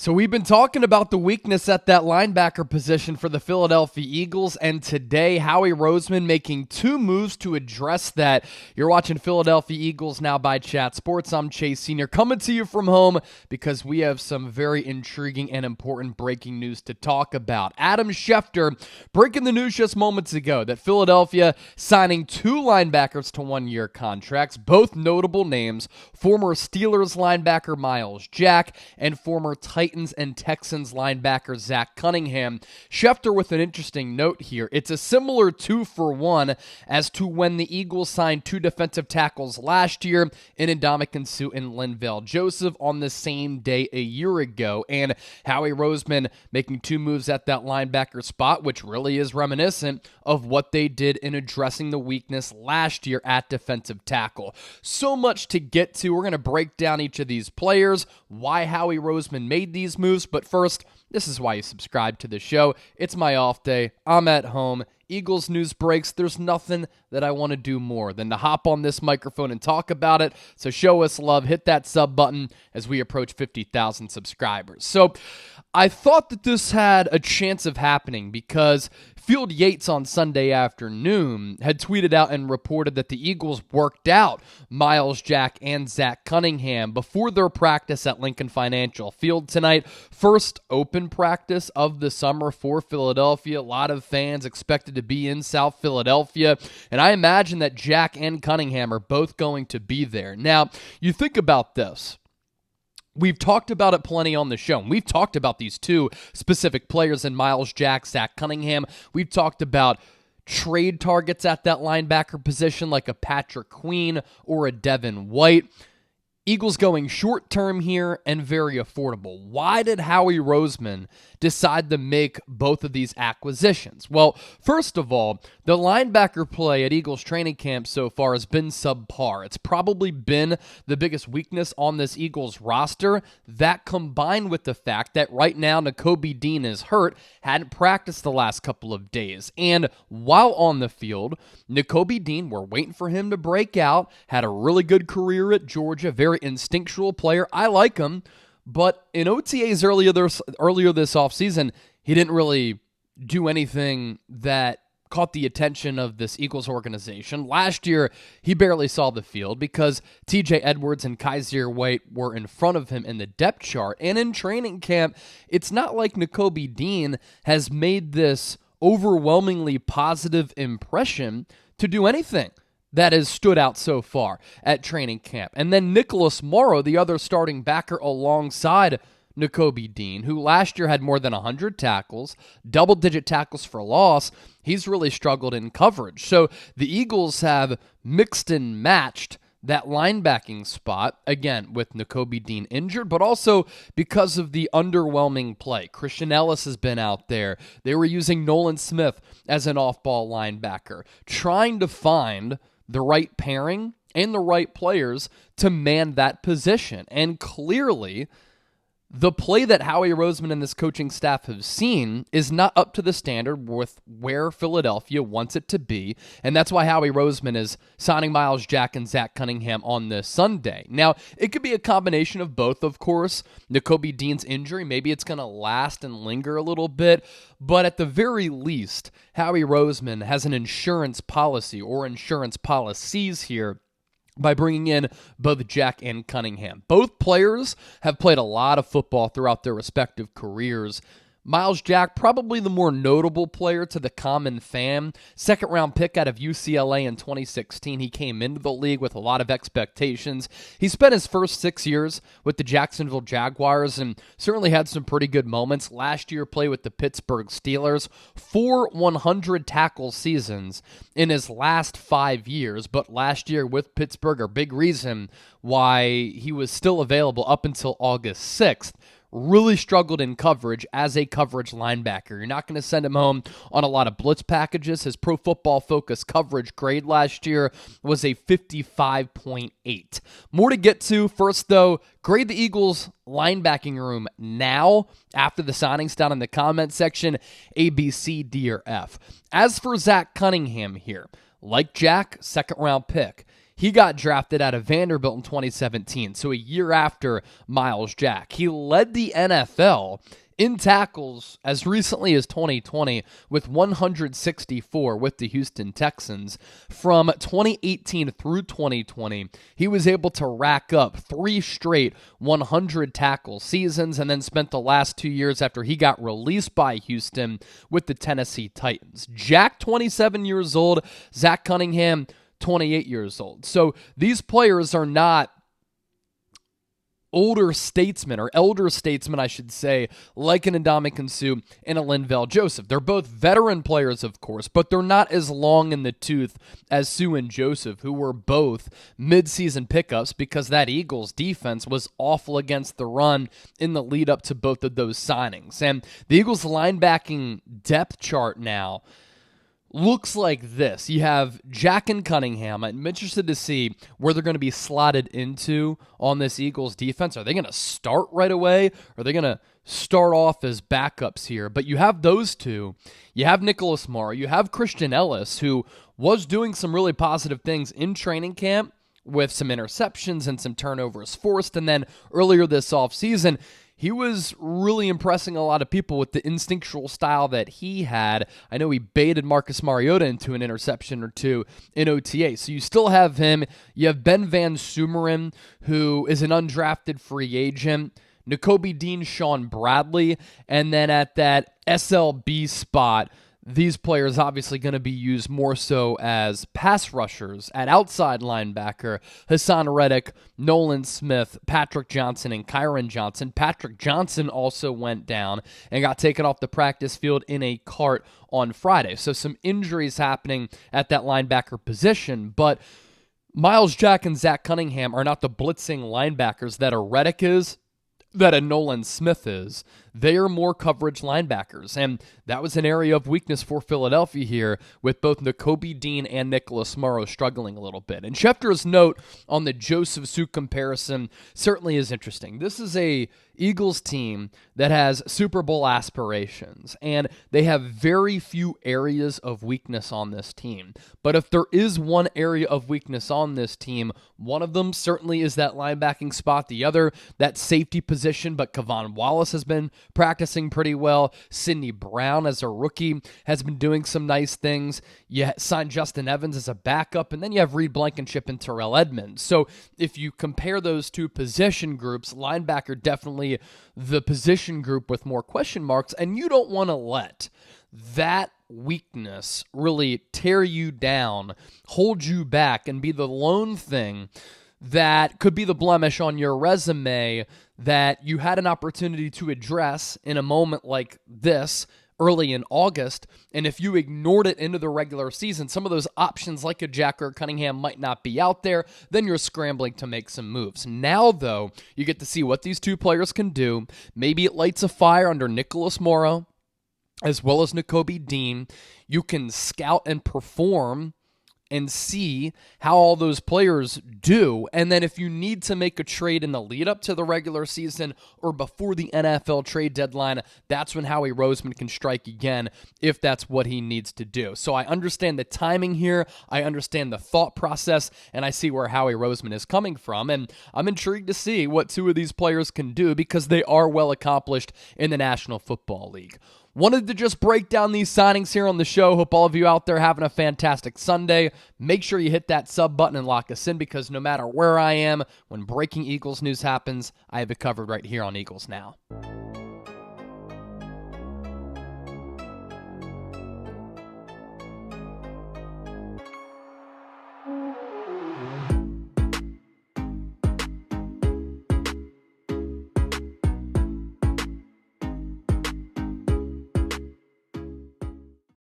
So we've been talking about the weakness at that linebacker position for the Philadelphia Eagles, and today Howie Roseman making two moves to address that. You're watching Philadelphia Eagles Now by Chat Sports. I'm Chase Sr. coming to you from home because we have some very intriguing and important breaking news to talk about. Adam Schefter breaking the news just moments ago that Philadelphia signing two linebackers to one-year contracts, both notable names, former Steelers linebacker Myles Jack and former Titans and Texans linebacker Zach Cunningham. Schefter with an interesting note here. It's a similar 2-for-1 as to when the Eagles signed two defensive tackles last year in Ndamukong Suh and Linval Joseph on the same day a year ago. And Howie Roseman making two moves at that linebacker spot, which really is reminiscent of what they did in addressing the weakness last year at defensive tackle. So much to get to. We're going to break down each of these players, why Howie Roseman made these moves, but first, this is why you subscribe to the show. It's my off day. I'm at home. Eagles news breaks. There's nothing that I want to do more than to hop on this microphone and talk about it. So show us love. Hit that sub button as we approach 50,000 subscribers. So I thought that this had a chance of happening because Field Yates on Sunday afternoon had tweeted out and reported that the Eagles worked out Myles Jack and Zach Cunningham before their practice at Lincoln Financial Field tonight. First open practice of the summer for Philadelphia. A lot of fans expected to be in South Philadelphia, and I imagine that Jack and Cunningham are both going to be there. Now, you think about this. We've talked about it plenty on the show. We've talked about these two specific players in Myles Jack, Zach Cunningham. We've talked about trade targets at that linebacker position like a Patrick Queen or a Devin White. Eagles going short-term here and very affordable. Why did Howie Roseman decide to make both of these acquisitions? Well, first of all, the linebacker play at Eagles training camp so far has been subpar. It's probably been the biggest weakness on this Eagles roster. That combined with the fact that right now Nakobe Dean is hurt, hadn't practiced the last couple of days. And while on the field, Nakobe Dean, we're waiting for him to break out, had a really good career at Georgia, very instinctual player. I like him, but in OTAs earlier this offseason, he didn't really do anything that caught the attention of this Eagles organization. Last year, he barely saw the field because TJ Edwards and Kyzir White were in front of him in the depth chart. And in training camp, it's not like Nakobe Dean has made this overwhelmingly positive impression to do anything that has stood out so far at training camp. And then Nicholas Morrow, the other starting backer alongside Nakobe Dean, who last year had more than 100 tackles, double-digit tackles for loss, he's really struggled in coverage. So the Eagles have mixed and matched that linebacking spot, again, with Nakobe Dean injured, but also because of the underwhelming play. Christian Elliss has been out there. They were using Nolan Smith as an off-ball linebacker, trying to find the right pairing and the right players to man that position. And clearly, the play that Howie Roseman and this coaching staff have seen is not up to the standard with where Philadelphia wants it to be, and that's why Howie Roseman is signing Myles Jack and Zach Cunningham on this Sunday. Now, it could be a combination of both, of course. Nakobe Dean's injury, maybe it's going to last and linger a little bit, but at the very least, Howie Roseman has an insurance policy or insurance policies here by bringing in both Jack and Cunningham. Both players have played a lot of football throughout their respective careers. Myles Jack, probably the more notable player to the common fan. Second-round pick out of UCLA in 2016. He came into the league with a lot of expectations. He spent his first 6 years with the Jacksonville Jaguars and certainly had some pretty good moments. Last year, played with the Pittsburgh Steelers. 4 100-tackle seasons in his last 5 years, but last year with Pittsburgh, a big reason why he was still available up until August 6th. Really struggled in coverage as a coverage linebacker. You're not going to send him home on a lot of blitz packages. His Pro Football Focus coverage grade last year was a 55.8. More to get to. First, though, grade the Eagles' linebacking room now after the signings down in the comment section, A, B, C, D, or F. As for Zach Cunningham here, like Jack, second-round pick. he got drafted out of Vanderbilt in 2017, so a year after Myles Jack. He led the NFL in tackles as recently as 2020 with 164 with the Houston Texans. From 2018 through 2020, he was able to rack up 3 straight 100 tackle seasons, and then spent the last 2 years after he got released by Houston with the Tennessee Titans. Jack, 27 years old. Zach Cunningham, 28 years old. So these players are not older statesmen, or elder statesmen, I should say, like an Ndamukong Suh and a Linval Joseph. They're both veteran players, of course, but they're not as long in the tooth as Suh and Joseph, who were both midseason pickups because that Eagles defense was awful against the run in the lead up to both of those signings. And the Eagles linebacking depth chart now looks like this. You have Jack and Cunningham. I'm interested to see where they're going to be slotted into on this Eagles defense. Are they going to start right away? Or are they going to start off as backups here? But you have those two. You have Nicholas Morrow. You have Christian Elliss, who was doing some really positive things in training camp with some interceptions and some turnovers forced. And then earlier this offseason, he was really impressing a lot of people with the instinctual style that he had. I know he baited Marcus Mariota into an interception or two in OTA. So you still have him. You have Ben VanSumeren, who is an undrafted free agent. Nakobe Dean, Shaun Bradley. And then at that SLB spot, these players obviously going to be used more so as pass rushers at outside linebacker. Haason Reddick, Nolan Smith, Patrick Johnson, and Kyron Johnson. Patrick Johnson also went down and got taken off the practice field in a cart on Friday. So some injuries happening at that linebacker position, but Myles Jack and Zach Cunningham are not the blitzing linebackers that a Reddick is, that a Nolan Smith is. They are more coverage linebackers, and that was an area of weakness for Philadelphia here, with both Nakobe Dean and Nicholas Morrow struggling a little bit. And Schefter's note on the Joseph Suh comparison certainly is interesting. This is a Eagles team that has Super Bowl aspirations, and they have very few areas of weakness on this team. But if there is one area of weakness on this team, one of them certainly is that linebacking spot. The other, that safety position, but Kevon Wallace has been practicing pretty well. Sidney Brown, as a rookie, has been doing some nice things. You signed Justin Evans as a backup, and then you have Reed Blankenship and Terrell Edmonds. So if you compare those two position groups, linebacker definitely the position group with more question marks, and you don't want to let that weakness really tear you down, hold you back, and be the lone thing that could be the blemish on your resume that you had an opportunity to address in a moment like this early in August. And if you ignored it into the regular season, some of those options like a Jack or Cunningham might not be out there. Then you're scrambling to make some moves. Now, though, you get to see what these two players can do. Maybe it lights a fire under Nicholas Morrow as well as Nakobe Dean. You can scout and perform and see how all those players do. And then if you need to make a trade in the lead up to the regular season or before the NFL trade deadline, that's when Howie Roseman can strike again if that's what he needs to do. So I understand the timing here. I understand the thought process, and I see where Howie Roseman is coming from. And I'm intrigued to see what two of these players can do because they are well accomplished in the National Football League. Wanted to just break down these signings here on the show. Hope all of you out there having a fantastic Sunday. Make sure you hit that sub button and lock us in because no matter where I am, when breaking Eagles news happens, I have it covered right here on Eagles Now.